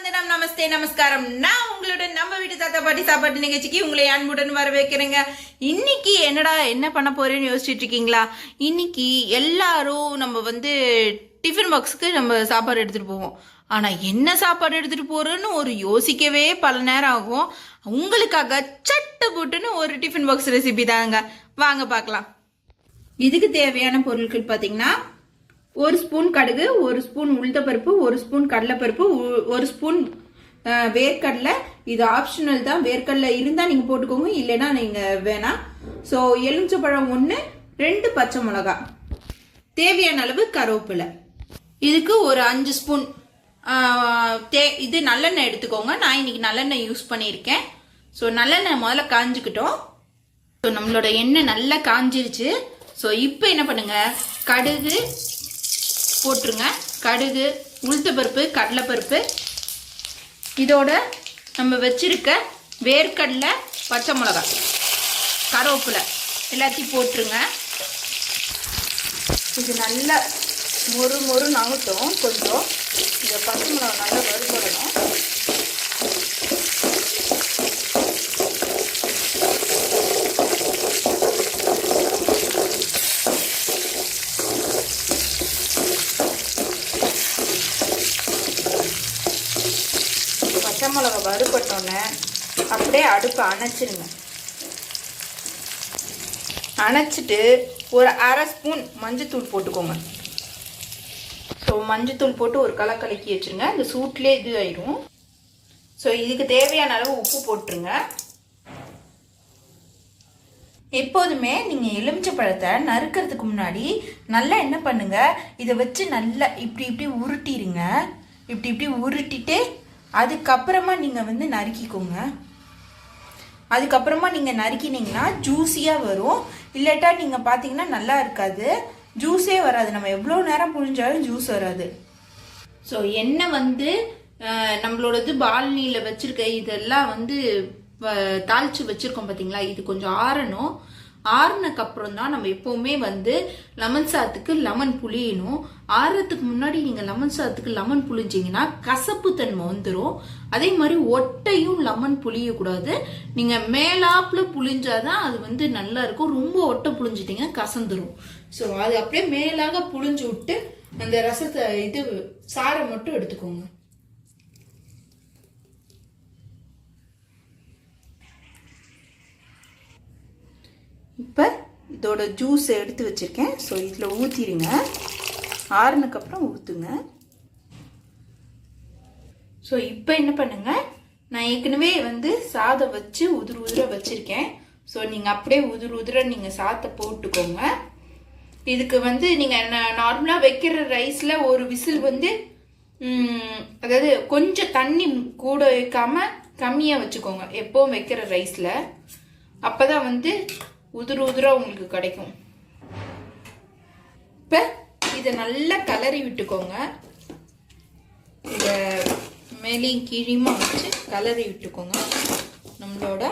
வந்தனம் நமஸ்தே நமஸ்காரம். நான் உங்களுடன் நம்ம வீட்டு தாத்தா பாட்டி சாப்பாட்டு நிகழ்ச்சிக்கு உங்களை அன்புடன் வரவேற்கிறேங்க. இன்னைக்கு என்ன பண்ண போறேன்னு யோசிச்சுட்டு இருக்கீங்களா? இன்னைக்கு எல்லாரும் நம்ம டிஃபன் பாக்ஸுக்கு நம்ம சாப்பாடு எடுத்துட்டு போவோம். ஆனா என்ன சாப்பாடு எடுத்துட்டு போறோன்னு ஒரு யோசிக்கவே பல நேரம் ஆகும். உங்களுக்காக சட்டு போட்டுன்னு ஒரு டிஃபன் பாக்ஸ் ரெசிபி தாங்க. வாங்க பார்க்கலாம். இதுக்கு தேவையான பொருட்கள் பார்த்தீங்கன்னா, ஒரு ஸ்பூன் கடுகு, ஒரு ஸ்பூன் உளுத்தப்பருப்பு, ஒரு ஸ்பூன் கடலைப்பருப்பு, ஒரு ஸ்பூன் வேர்க்கடலை. இது ஆப்ஷனல் தான். வேர்க்கடலை இருந்தால் நீங்கள் போட்டுக்கோங்க, இல்லைன்னா நீங்கள் வேணாம். ஸோ எலுமிச்சப்பழம் 1, 2 பச்சை மிளகா, தேவையான அளவு கருவேப்பிலை. இதுக்கு ஒரு 5 ஸ்பூன் இது நல்லெண்ணெய் எடுத்துக்கோங்க. நான் இன்னைக்கு நல்லெண்ணெய் யூஸ் பண்ணியிருக்கேன். ஸோ நல்லெண்ணெய் முதல்ல காஞ்சிக்கிட்டோம். ஸோ நம்மளோட எண்ணெய் நல்லா காஞ்சிருச்சு. ஸோ இப்போ என்ன பண்ணுங்க, கடுகு போட்டுருங்க. கடுகு, உளுத்தப்பருப்பு, கடலைப்பருப்பு, இதோட நம்ம வச்சிருக்க வேர்க்கடலை, பச்சை மிளகாய், கருவேப்பிலை எல்லாத்தையும் போட்டுருங்க. இது நல்லா மொறு நகட்டும். கொஞ்சம் இந்த பச்சை மிளகாய் நல்லா வறுபடணும். பச்சை மிளகா வறுபட்டோன்னே அப்படியே அடுப்பை அணைச்சிருங்க. அணைச்சிட்டு ஒரு அரை ஸ்பூன் மஞ்சத்தூள் போட்டுக்கோங்க. ஸோ மஞ்சத்தூள் போட்டு ஒரு கலக்கி வச்சுருங்க. இந்த சூட்லேயே இது ஆயிடும். ஸோ இதுக்கு தேவையான அளவு உப்பு போட்டுருங்க. எப்போதுமே நீங்கள் எலுமிச்சை பழத்தை நறுக்கிறதுக்கு முன்னாடி நல்லா என்ன பண்ணுங்க, இதை வச்சு நல்லா இப்படி உருட்டிடுங்க. இப்படி உருட்டிட்டு அதுக்கப்புறமா நீங்கள் நறுக்கிக்கோங்க. அதுக்கப்புறமா நீங்கள் நறுக்கினீங்கன்னா ஜூஸியாக வரும். இல்லாட்டா நீங்கள் பார்த்தீங்கன்னா நல்லா இருக்காது, ஜூஸே வராது. நம்ம எவ்வளோ நேரம் புழிஞ்சாலும் ஜூஸ் வராது. ஸோ எண்ணெய் நம்மளோடது பால்னியில் வச்சுருக்க இதெல்லாம் தாளித்து வச்சுருக்கோம் பார்த்தீங்களா, இது கொஞ்சம் ஆறணும். ஆறுனக்கப்புறம் தான் நம்ம எப்போவுமே லெமன் சாதத்துக்கு லெமன் புளியணும். ஆறுறதுக்கு முன்னாடி நீங்கள் லெமன் சாதத்துக்கு லெமன் புளிஞ்சிங்கன்னா கசப்பு தன்மை வந்துடும். அதே மாதிரி ஒட்டையும் லெமன் புளியக்கூடாது. நீங்கள் மேலாப்பில் புளிஞ்சாதான் அது நல்லா இருக்கும். ரொம்ப ஒட்டை புளிஞ்சிட்டிங்கன்னா கசந்துரும். ஸோ அது அப்படியே மேலாக புளிஞ்சு விட்டு அந்த ரசத்தை சாரை மட்டும் எடுத்துக்கோங்க. இப்போ இதோட ஜூஸ் எடுத்து வச்சுருக்கேன். ஸோ இதில் ஊற்றிடுங்க. ஆறுனக்கப்புறம் ஊற்றுங்க. ஸோ இப்போ என்ன பண்ணுங்க, நான் ஏற்கனவே சாதம் வச்சு உதிர வச்சுருக்கேன். ஸோ நீங்கள் அப்படியே உதிர நீங்கள் சாதத்தை போட்டுக்கோங்க. இதுக்கு நீங்கள் நார்மலாக வைக்கிற ரைஸில் ஒரு விசில் அதாவது கொஞ்சம் தண்ணி கூட வைக்காமல் கம்மியாக வச்சுக்கோங்க எப்போவும் வைக்கிற ரைஸில். அப்போ தான் உதிர உங்களுக்கு கிடைக்கும். இப்போ இதை நல்லா கலரி விட்டுக்கோங்க. இதை மேலேயும் கீழியுமா வச்சு கலரி விட்டுக்கோங்க. நம்மளோட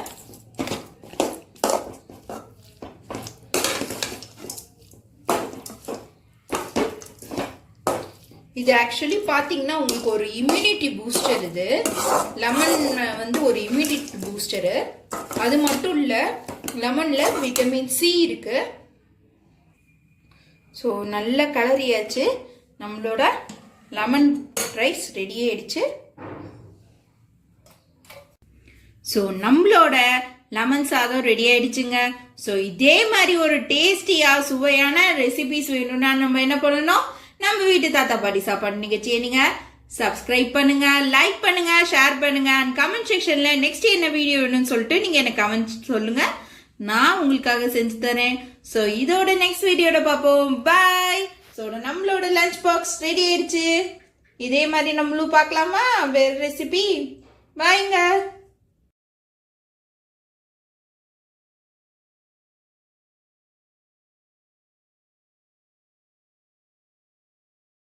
இது ஆக்சுவலி பார்த்தீங்கன்னா உங்களுக்கு ஒரு இம்யூனிட்டி பூஸ்டர். இது லெமன் ஒரு இம்யூனிட்டி பூஸ்டரு. அது மட்டும் இல்லை, லெமனில் விட்டமின் சி இருக்கு. ஸோ நல்ல கலரியாச்சு. நம்மளோட லெமன் ரைஸ் ரெடி ஆயிடுச்சு. ஸோ நம்மளோட லெமன் சாதம் ரெடி ஆயிடுச்சுங்க. ஸோ இதே மாதிரி ஒரு டேஸ்டியாக சுவையான ரெசிபிஸ் வேணும்னா நம்ம என்ன பண்ணணும், நம்ம வீட்டு தாத்தா பாட்டி சாப்பாடு நிகழ்ச்சியை நீங்கள் சப்ஸ்கிரைப் பண்ணுங்க, லைக் பண்ணுங்க, ஷேர் பண்ணுங்க. அண்ட் கமெண்ட் செக்ஷன்ல நெக்ஸ்ட் என்ன வீடியோ வேணும்னு சொல்லிட்டு நீங்க எனக்கு கமெண்ட் சொல்லுங்க. நான் உங்களுக்காக செஞ்சு தரேன். ஸோ இதோட நெக்ஸ்ட் வீடியோட பார்ப்போம். பாய். ஸோ நம்மளோட லஞ்ச் பாக்ஸ் ரெடி ஆயிடுச்சு. இதே மாதிரி நம்மளும் பார்க்கலாமா வேற ரெசிபி? பாய்ங்க.